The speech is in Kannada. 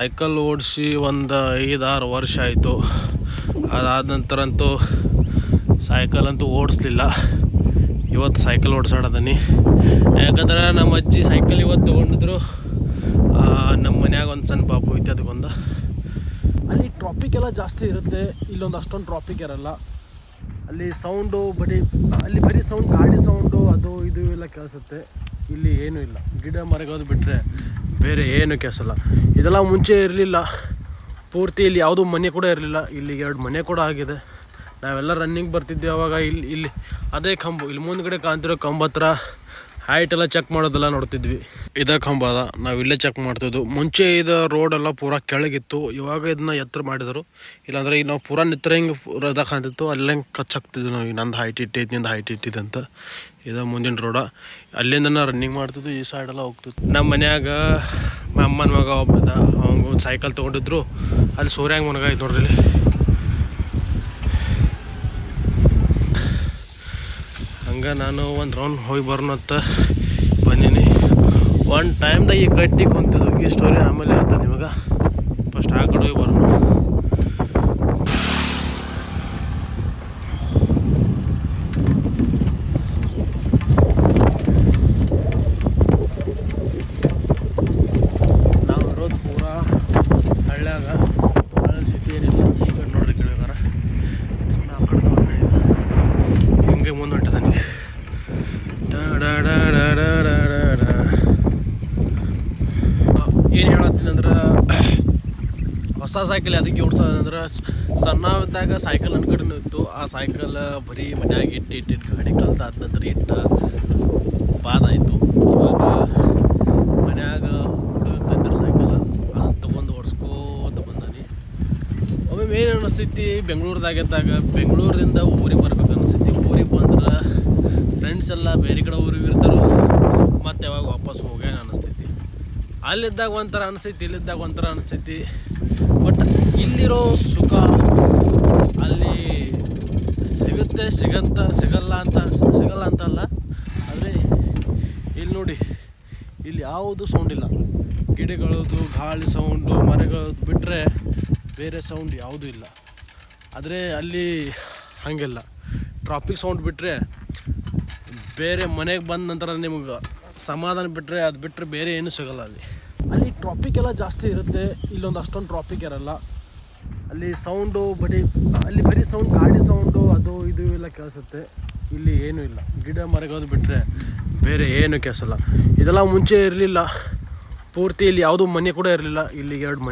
ಸೈಕಲ್ ಓಡಿಸಿ ಒಂದು 5-6 ವರ್ಷ ಆಯಿತು. ಅದಾದ ನಂತರ ಅಂತೂ ಸೈಕಲ್ ಅಂತೂ ಓಡಿಸ್ಲಿಲ್ಲ. ಇವತ್ತು ಸೈಕಲ್ ಓಡಿಸಾಡದನಿ. ಯಾಕಂದ್ರೆ ನಮ್ಮ ಅಜ್ಜಿ ಸೈಕಲ್ ಇವತ್ತು ತೊಗೊಂಡಿದ್ರು. ನಮ್ಮ ಮನ್ಯಾಗ ಒಂದು ಸಣ್ಣ ಪಾಪು ಐತೆ, ಅದಕ್ಕೊಂದು. ಅಲ್ಲಿ ಟ್ರಾಫಿಕ್ ಎಲ್ಲ ಜಾಸ್ತಿ ಇರುತ್ತೆ, ಇಲ್ಲೊಂದು ಅಷ್ಟೊಂದು ಟ್ರಾಫಿಕ್ ಇರಲ್ಲ. ಅಲ್ಲಿ ಸೌಂಡು ಅಲ್ಲಿ ಬರೀ ಸೌಂಡ್, ಗಾಡಿ ಸೌಂಡು ಅದು ಇದು ಎಲ್ಲ ಕೇಳಿಸುತ್ತೆ. ಇಲ್ಲಿ ಏನೂ ಇಲ್ಲ, ಗಿಡ ಮರಗೋದು ಬಿಟ್ಟರೆ ಬೇರೆ ಏನು ಕೇಳಿಸಲ್ಲ. ಇದೆಲ್ಲ ಮುಂಚೆ ಇರಲಿಲ್ಲ. ಪೂರ್ತಿ ಇಲ್ಲಿ ಯಾವುದೂ ಮನೆ ಕೂಡ ಇರಲಿಲ್ಲ. ಇಲ್ಲಿ 2 ಮನೆ ಕೂಡ ಆಗಿದೆ. ನಾವೆಲ್ಲ ರನ್ನಿಂಗ್ ಬರ್ತಿದ್ವಿ ಅವಾಗ. ಇಲ್ಲಿ ಅದೇ ಕಂಬ, ಇಲ್ಲಿ ಮುಂದ್ಗಡೆ ಕಾಣ್ತಿರೋ ಕಂಬ ಹತ್ರ ಹೈಟ್ ಎಲ್ಲ ಚೆಕ್ ಮಾಡೋದೆಲ್ಲ ನೋಡ್ತಿದ್ವಿ. ಇದೇ ಕಂಬ ಅದ, ನಾವು ಇಲ್ಲೇ ಚೆಕ್ ಮಾಡ್ತಿದ್ವು. ಮುಂಚೆ ಇದು ರೋಡೆಲ್ಲ ಪೂರಾ ಕೆಳಗಿತ್ತು, ಇವಾಗ ಇದನ್ನ ಎತ್ತರ ಮಾಡಿದರು. ಇಲ್ಲಾಂದರೆ ಈಗ ನಾವು ಪೂರಾ ನಿತ್ರ ಹಿಂಗೆ ಇದಾಗ ಕಾಣ್ತಿತ್ತು, ಅಲ್ಲೇ ಕಚ್ಚಾಕ್ತಿದ್ವಿ ನಾವು. ಈಗ ನಂದು ಹೈಟ್ ಇಟ್ಟಿದ್ದು, ನಿಂದು ಹೈಟ್ ಇಟ್ಟಿದ್ದು ಅಂತ. ಇದು ಮುಂದಿನ ರೋಡ. ಅಲ್ಲಿಂದ ನಾವು ರನ್ನಿಂಗ್ ಮಾಡ್ತಿದ್ವಿ, ಈ ಸೈಡೆಲ್ಲ ಹೋಗ್ತಿತ್ತು. ನಮ್ಮ ಮನ್ಯಾಗ ಅಮ್ಮನ ಮಗ ಒಬ್ಬದ, ಅವ್ನಿಗೆ ಒಂದು ಸೈಕಲ್ ತೊಗೊಂಡಿದ್ರು. ಅಲ್ಲಿ ಸೂರ್ಯಾಂಗ ಮನಗ ಐತೆ ನೋಡ್ರಿ. ಹಂಗೆ ನಾನು ಒಂದು ರೌಂಡ್ ಹೋಗಿ ಬರೋಣ ಅಂತ ಬಂದೀನಿ. ಒಂದು ಟೈಮ್ದಾಗ ಈ ಕಟ್ಟಿಗೆ ಹೊಂತಿದ್ದು. ಈ ಸ್ಟೋರಿ ಆಮೇಲೆ ಹೇಳ್ತಾನೆ ನಿಮಗೆ. ಫಸ್ಟ್ ಆ ಕಡೆ ಹೋಗಿ ಬರೋಣ. ನಾವು ಇರೋದು ಪೂರಾ ಹಳ್ಳ್ಯಾಗ, ಹಳ್ಳಿ ಸಿಟಿ ಏನಿಲ್ಲ. ಈ ಕಡೆ ನೋಡ್ರಿ ಕೇಳಿದಾರ, ಆ ಕಡೆ ನೋಡ್ರಿ. ಹಿಂಗೆ ಮುಂದೆ ಹೊಂಟದ ನನಗೆ. ಏನು ಹೇಳತ್ತೀನಿ ಅಂದ್ರೆ, ಹೊಸ ಸೈಕಲ್ ಅದಕ್ಕೆ ಓಡಿಸೋದಂದ್ರೆ, ಸಣ್ಣವಿದ್ದಾಗ ಸೈಕಲ್ ನನ್ನ ಕಡೆನೂ ಇತ್ತು. ಆ ಸೈಕಲ್ ಬರೀ ಮನ್ಯಾಗ ಇಟ್ಟು ಗಾಡಿ ಕಲ್ತಾದ ನಂತರ ಬಾದಾಯಿತು. ಇವಾಗ ಮನ್ಯಾಗ ಹುಡುಗಂತಂದ್ರೆ ಸೈಕಲ್ ಅದನ್ನು ತೊಗೊಂಡು ಓಡಿಸ್ಕೋತ ಬಂದಾನಿ. ಒಮ್ಮೆ ಏನು ಅನಿಸ್ತೈತಿ, ಬೆಂಗಳೂರದಾಗಿದ್ದಾಗ ಬೆಂಗಳೂರಿಂದ ಊರಿಗೆ ಬರ್ಬೇಕು ಅನಿಸ್ತೈತಿ. ಊರಿಗೆ ಬಂದ್ರೆ ಫ್ರೆಂಡ್ಸ್ ಎಲ್ಲ ಬೇರೆ ಕಡೆ ಊರಿಗೆ ಇರ್ತಾರೋ, ಮತ್ತು ಯಾವಾಗ ವಾಪಸ್ ಹೋಗ್ಯಾನ ಅನಿಸ್ತೈತಿ. ಅಲ್ಲಿದ್ದಾಗ ಒಂಥರ ಅನಿಸ್ತೈತಿ, ಇಲ್ಲಿದ್ದಾಗ ಒಂಥರ ಅನಿಸ್ತೈತಿ. ಬಟ್ ಇಲ್ಲಿರೋ ಸುಖ ಅಲ್ಲಿ ಸಿಗುತ್ತೆ, ಸಿಗಲ್ಲ ಅಂತಲ್ಲ. ಆದರೆ ಇಲ್ಲಿ ನೋಡಿ, ಇಲ್ಲಿ ಯಾವುದು ಸೌಂಡ್ ಇಲ್ಲ. ಗಿಡಗಳದ್ದು ಗಾಳಿ ಸೌಂಡು, ಮರಗಳದ್ದು ಬಿಟ್ಟರೆ ಬೇರೆ ಸೌಂಡ್ ಯಾವುದೂ ಇಲ್ಲ. ಆದರೆ ಅಲ್ಲಿ ಹಾಗಿಲ್ಲ. ಟ್ರಾಫಿಕ್ ಸೌಂಡ್ ಬಿಟ್ಟರೆ, ಬೇರೆ ಮನೆಗೆ ಬಂದ ನಂತರ ನಿಮ್ಗೆ ಸಮಾಧಾನ ಬಿಟ್ಟರೆ, ಅದು ಬಿಟ್ಟರೆ ಬೇರೆ ಏನೂ ಸಿಗೋಲ್ಲ. ಅಲ್ಲಿ ಟ್ರಾಫಿಕ್ ಎಲ್ಲ ಜಾಸ್ತಿ ಇರುತ್ತೆ, ಇಲ್ಲೊಂದು ಅಷ್ಟೊಂದು ಟ್ರಾಫಿಕ್ ಇರಲ್ಲ. ಅಲ್ಲಿ ಸೌಂಡು ಅಲ್ಲಿ ಬರೀ ಸೌಂಡ್, ಗಾಡಿ ಸೌಂಡು ಅದು ಇದು ಎಲ್ಲ ಕೇಳಿಸುತ್ತೆ. ಇಲ್ಲಿ ಏನೂ ಇಲ್ಲ, ಗಿಡ ಮರಗೋದು ಬಿಟ್ಟರೆ ಬೇರೆ ಏನು ಕೇಳಿಸಲ್ಲ. ಇದೆಲ್ಲ ಮುಂಚೆ ಇರಲಿಲ್ಲ. ಪೂರ್ತಿ ಇಲ್ಲಿ ಯಾವುದೂ ಮನೆ ಕೂಡ ಇರಲಿಲ್ಲ. ಇಲ್ಲಿ 2 ಮನೆ